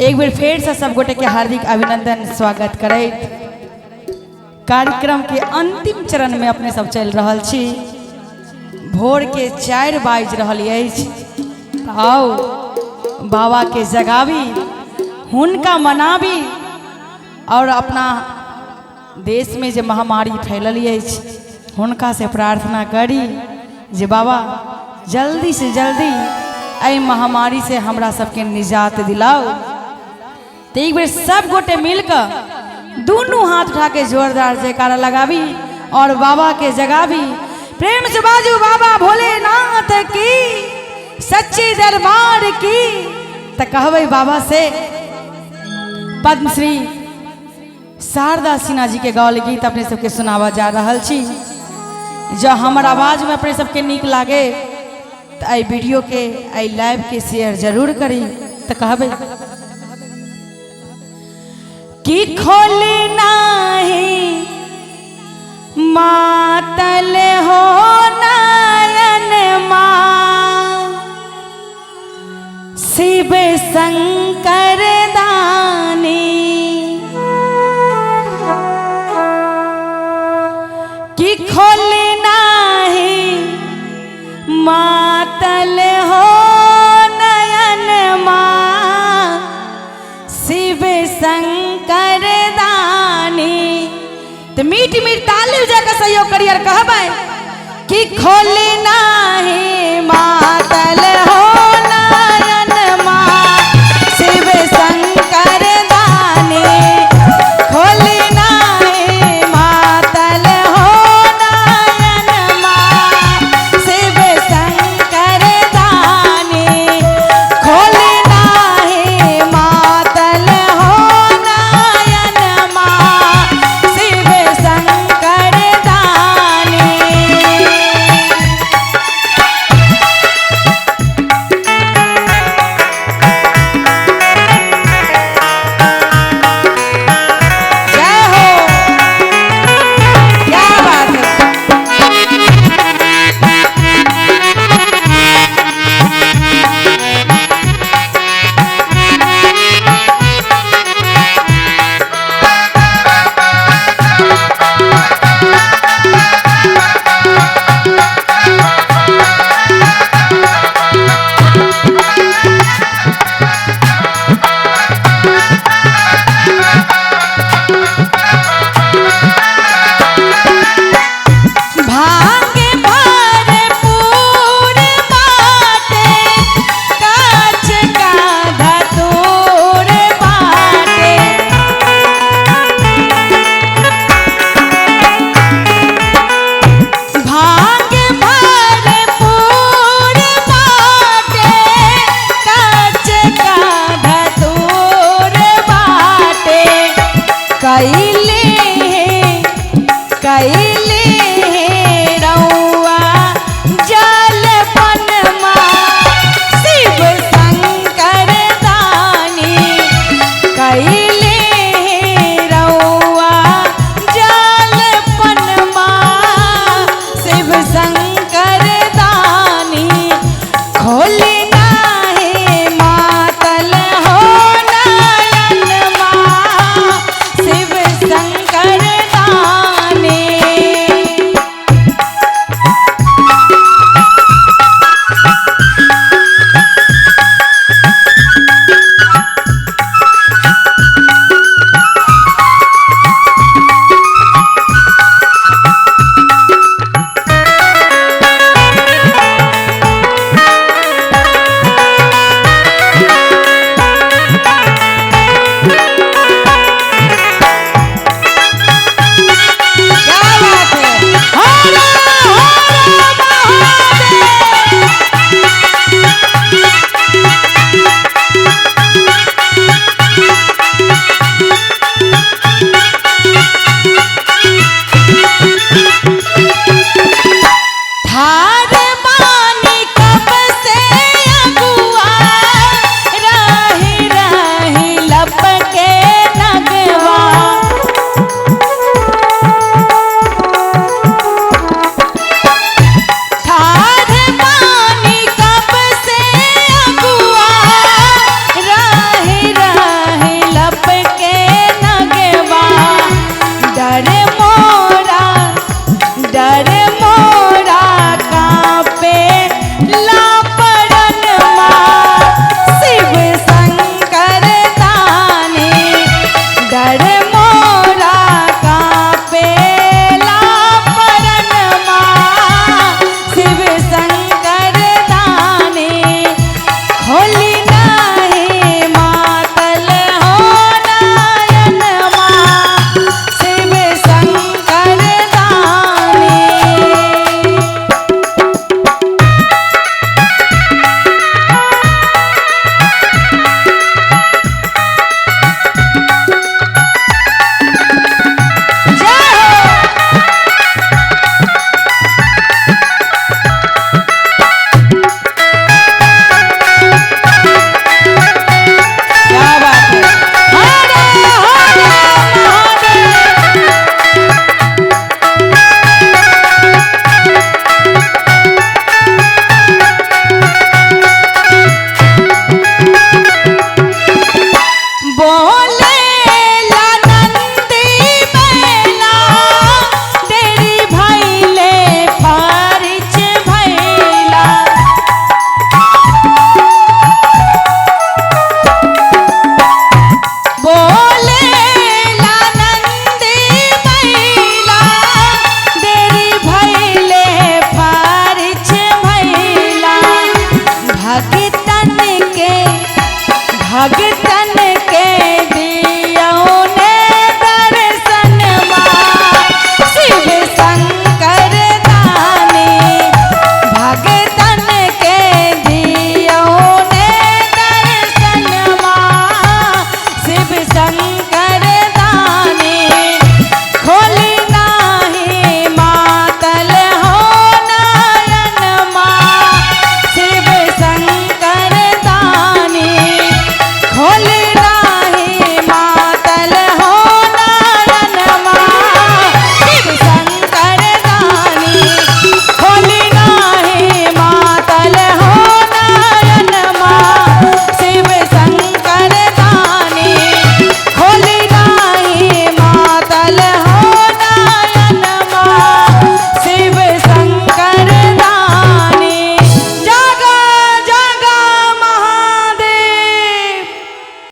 एक बेर फिर से सब गोटे के हार्दिक अभिनंदन स्वागत करैत कार्यक्रम के अंतिम चरण में अपने सब चल रहल छी। भोर के 4 बाजि रहल अछि। आओ बाबा के जगावी, हुनका मनावी और अपना देश में जो महामारी फैलल अछि हुनका से प्रार्थना करी जे बाबा जल्दी से जल्दी एहि महामारी से हमरा सबके निजात दिलाओ। तो एक बेर सब गोटे मिलकर दोनों हाथ उठा के जोरदार जयकारा लगावी और बाबा के जगावी। प्रेम से बाजू बाबा भोलेनाथ की, सच्चे दरबार की। तो कहबे बाबा से पद्मश्री शारदा सिन्हा जी के गावल गीत अपने सबके सुनावा जा रहल छी। जो हमार आवाज में अपने सबके नीक लागे तो आई वीडियो के आई लाइव के शेयर जरूर करी। तो कहबे कि खोली नाही मातल हो नयन मां, शिव शंकर दानी। कि खोली नाही मातल हो नयन मां, शिव शंकर दानी। तो मीठ मीठ ताली जाकर सहयोग करियर कहबै कि खोली नाही मातल हो नयन मां, शिव शंकर दानी। खोली नाही मातल हो नयन मां, शिव शंकर दानी। खोली नाही मातल हो नयन मां, शिव शंकर दानी। भगता